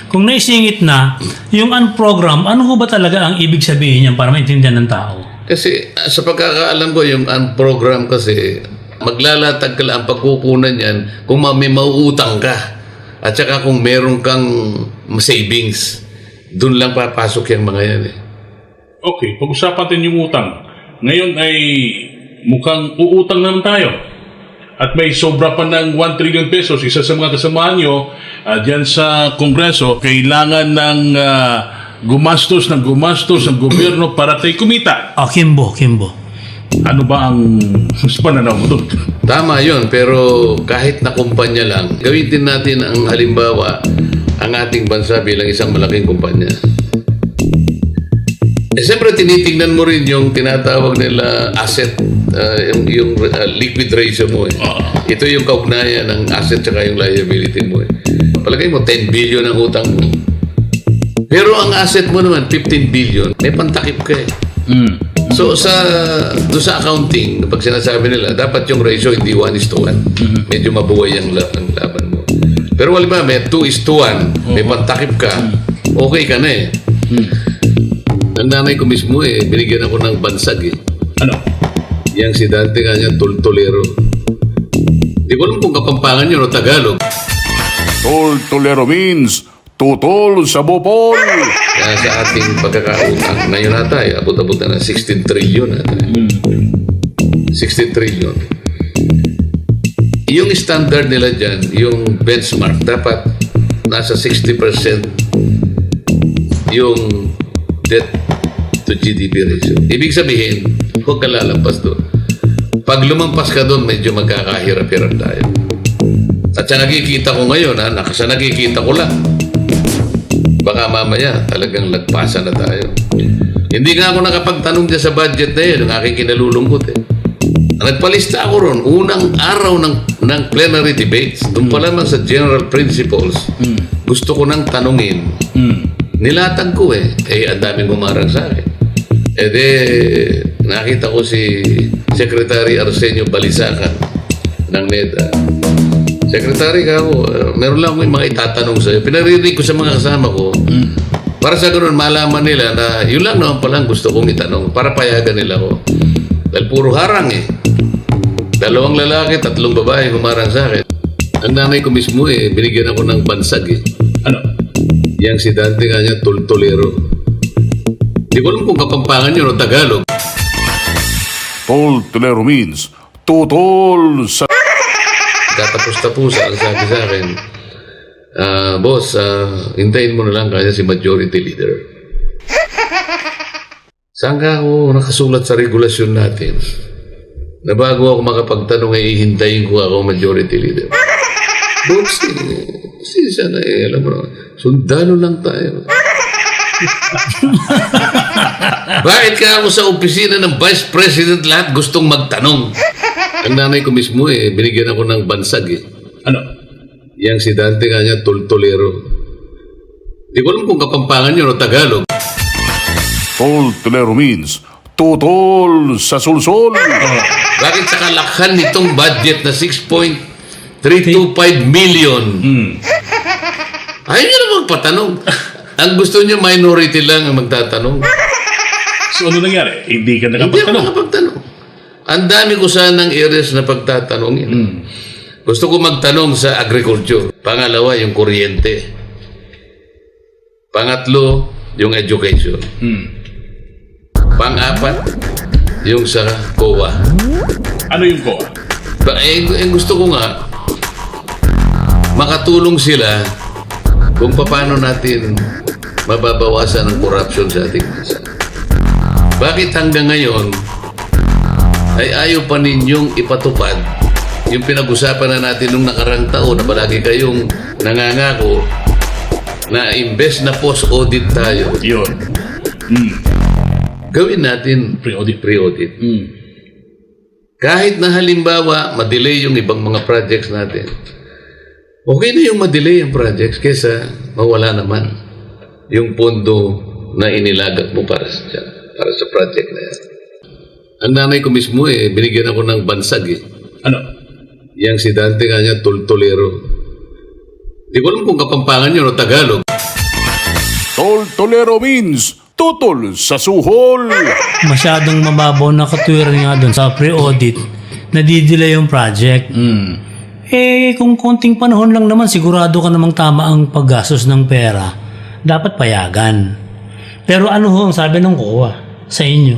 Kung naisingit na, yung unprogram, ano ho ba talaga ang ibig sabihin niyan para maintindihan ng tao? Kasi sa pagkakaalam ko, yung ang program kasi, maglalatag ka lang ang pagkukunan yan kung may mauutang ka. At saka kung meron kang savings, doon lang papasok yung mga yan eh. Okay, pag-usapan natin yung utang. Ngayon ay mukhang uutang naman tayo. At may sobra pa ng 1 trillion pesos. Isa sa mga kasamahan nyo, dyan sa Kongreso, kailangan ng gumastos ng gobyerno para tayo kumita. Kimbo. Ano ba ang pananaw mo doon? Tama yun, pero kahit na kumpanya lang, gawin din natin ang halimbawa, ang ating bansa bilang isang malaking kumpanya. Siyempre, tinitingnan mo rin yung tinatawag nila asset, yung liquid ratio mo. Ito yung kaugnayan ng asset tsaka yung liability mo. Palagay mo, 10 billion ang utang mo. Pero ang asset mo naman, 15 billion, may pantakip ka eh. So, doon sa accounting, pag sinasabi nila, dapat yung ratio hindi 1:1. Medyo mabuhay ang laban mo. Pero wala ba, may 2:1, may pantakip ka, okay ka na eh. Ang nanay ko mismo binigyan ako ng bansag eh. Ano? Yang si Dante kanya tultolero. Di ko alam kung Kapampangan yun o Tagalog. Toltolero means tutol sa bopol. Kaya sa ating pagkakautang, ngayon na tayo, abot-abot na 16 trillion na tayo. 16 trillion. Yung standard nila dyan, yung benchmark, dapat nasa 60% yung debt to GDP ratio. Ibig sabihin, huwag ka lalampas doon. Pag lumampas ka doon, medyo magkakahirap-hirap tayo. At sa nakikita ko ngayon, sa nakikita ko lang, baka mamaya talagang lagpasan na tayo. Hindi nga ako nakapagtanong dyan sa budget na yun, ang aking kinalulungkot eh. Nagpalista ako ron, unang araw ng plenary debates, doon pa lamang sa general principles, gusto ko nang tanungin. Nilatag ko ang daming gumarang sa akin. Nakita ko si Secretary Arsenio Balisacan ng NEDA. Secretary ka ako, meron lang akong mga itatanong sa'yo. Pinaririnig ko sa mga kasama ko, para sa ganun malaman nila na yun lang naman palang gusto kong itanong para payagan nila ko. Dahil puro harang 2 lalaki, 3 babae humarang sa akin. Ang nanay ko mismo binigyan ako ng bansag eh. Ano? Yang si Dante kanya tultolero. Di ko alam kung Kapampangan yun o Tagalog. Toltolero means tutol sa... Katapos-tapos ang sabi sa akin, boss, hintayin mo na lang kaya si majority leader. Saan ka ako nakasulat sa regulasyon natin na bago ako makapagtanong hihintayin ko ako majority leader? Boss, sana alam mo naman, sundalo lang tayo. Bakit ka ako sa opisina ng Vice President lahat gustong magtanong? Ang nanay ko mismo binigyan ako ng bansag eh. Ano? Yang si Dante kanya tultolero. Di ko alam kung Kapampangan yun o Tagalog. Toltolero means tutol sa sulsol. Bakit sa kalakhan nitong budget na 6.325 million? Ayaw nyo na magpatanong. Ang gusto nyo, minority lang ang magtatanong. So ano nangyari? Hindi ka Hindi ako nakapagtanong? nakapagtanong. Ang dami ko sanang areas na pagtatanongin. Gusto ko magtanong sa agriculture. Pangalawa, yung kuryente. Pangatlo, yung education. Pang-apat, yung sa COA. Ano yung COA? Gusto ko nga, makatulong sila kung paano natin mababawasan ang corruption sa ating bansa. Bakit hanggang ngayon ay ayaw pa ninyong ipatupad yung pinag-usapan na natin nung nakarang taon na palagi kayong nangangako na imbes na post-audit tayo, Yun. gawin natin Pre-audit. Kahit na halimbawa, madelay yung ibang mga projects natin. Okay na yung madelay ang projects kesa mawala naman yung pondo na inilagat mo para sa project na yan. Ang nanay ko mismo binigyan ako ng bansag eh. Ano? Yang si Dante kanya tultolero. Di ko alam kung Kapampangan yun o Tagalog. Toltolero means tutol sa suhol. Masyadong mababaw na katwiran nga doon sa pre-audit, nadidelay yung project. Kung konting panahon lang naman, sigurado ka namang tama ang paggastos ng pera. Dapat payagan. Pero ano ho ang sabi ng COA sa inyo?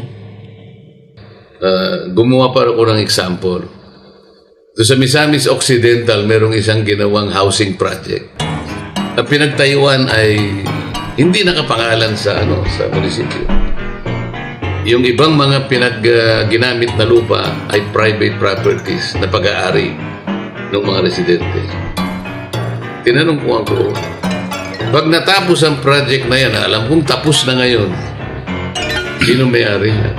Gumawa pa ako ng example. Doon sa Misamis Occidental, merong isang ginawang housing project. Ang pinagtayuan ay hindi nakapangalan sa munisipyo. Yung ibang mga ginamit na lupa ay private properties na pag-aari ng mga residente. Tinanong ko ako, pag natapos ang project na yan, alam kong tapos na ngayon, sino may-ari niya?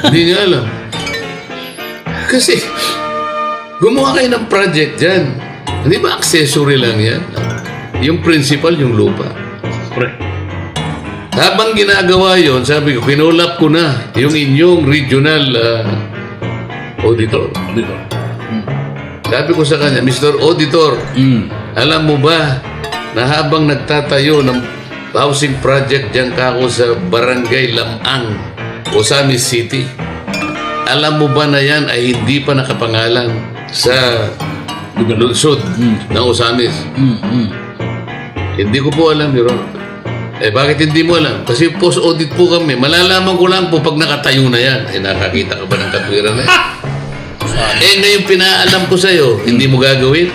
Hindi niya alam. Kasi, gumawa kayo ng project dyan. Hindi ba accessory lang yan? Yung principal, yung lupa. Correct. Habang ginagawa yon, sabi ko, kinulap ko na yung inyong regional auditor. Sabi ko sa kanya, Mr. Auditor, alam mo ba na habang nagtatayo ng housing project dyan kako sa Barangay Lamang, Osamis City, alam mo ba na yan ay hindi pa nakapangalan sa lungsod ng Osamis? Hindi ko po alam, Your Honor. Bakit hindi mo alam? Kasi post-audit po kami. Malalaman ko lang po pag nakatayo na yan. Nakakita ka ba ng katwiran na yan? Ngayon pinaalam ko sa'yo, hindi mo gagawin?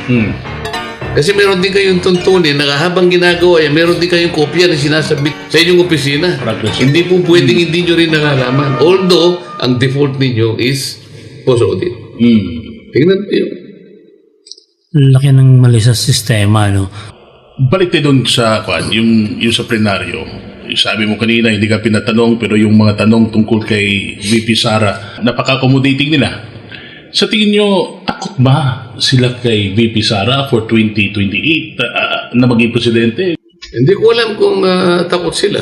Kasi meron din kayong tuntunin na habang ginagawa yan, meron din kayong kopya na sinasabit sa inyong opisina. Hindi po pwedeng hindi nyo rin nakalaman. Although, ang default ninyo is post-audit. Tingnan po yun. Laki ng mali sa sistema, no? Balik tayo doon sa yung sa plenaryo. Sabi mo kanina, hindi ka pinatanong, pero yung mga tanong tungkol kay VP Sara, napaka-accommodating nila. Sa tingin nyo, takot ba sila kay VP Sara for 2028 na maging presidente? Hindi ko alam kung takot sila.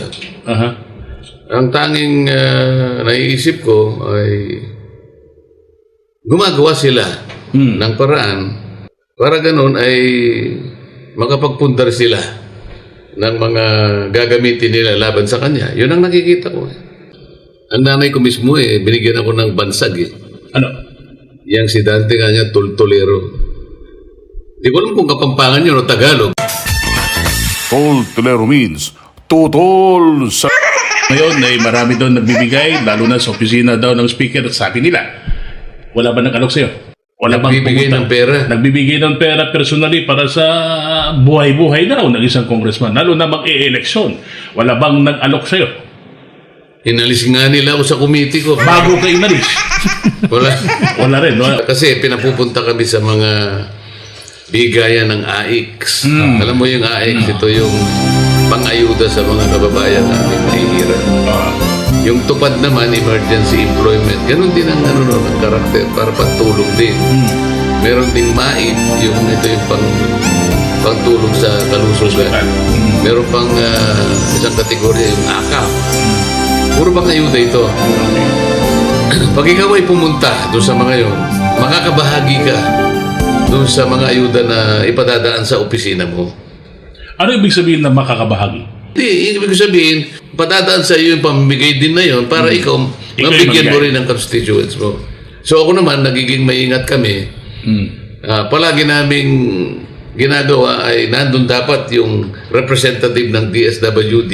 Ang tanging naiisip ko ay gumagawa sila ng paraan para ganun ay makapagpundar sila ng mga gagamitin nila laban sa kanya. Yun ang nakikita ko. Ang nanay ko mismo binigyan ako ng bansag . Ano? Yang si Dante nga niya, Tultolero. Di ko alam kung Kapampangan yun o Tagalog. Tultolero means tutol sa... Ngayon ay marami doon nagbibigay, lalo na sa opisina daw ng speaker. Sabi nila, wala ba nag-alok sa'yo? Wala bang Nagbibigay ng pera. Nagbibigay ng pera personally para sa buhay-buhay daw ng isang congressman, lalo na mag-e-eleksyon. Wala bang nag-alok sa'yo? Inalis nga nila ako sa committee ko. Bago ka inalis. Wala. Wala rin. No? Kasi pinapupunta kami sa mga bigayan ng AIX. Alam mo yung AIX, ito yung pang-ayuda sa mga kababayan namin mahihirap. Yung tupad naman, emergency employment. Ganon din ang ang karakter para pagtulong din. Meron ding MAIP, ito yung pagtulong sa kalusugan. Meron pang isang kategorya yung AKAP. Puro bang ayuda ito? Pag ikaw ay pumunta doon sa mga yon, makakabahagi ka doon sa mga ayuda na ipadadaan sa opisina mo. Ano ibig sabihin na makakabahagi? Hindi, ibig sabihin, padadaan sa iyo yung pamimigay din na yon para ikaw mabigyan mo rin ng constituents mo. So ako naman, nagiging maingat kami. Palagi naming ginagawa ay nandun dapat yung representative ng DSWD,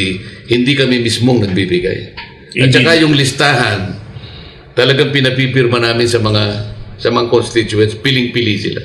hindi kami mismong nagbibigay. At saka yung listahan, talagang pinapipirma namin sa mga constituents, piling-pili sila.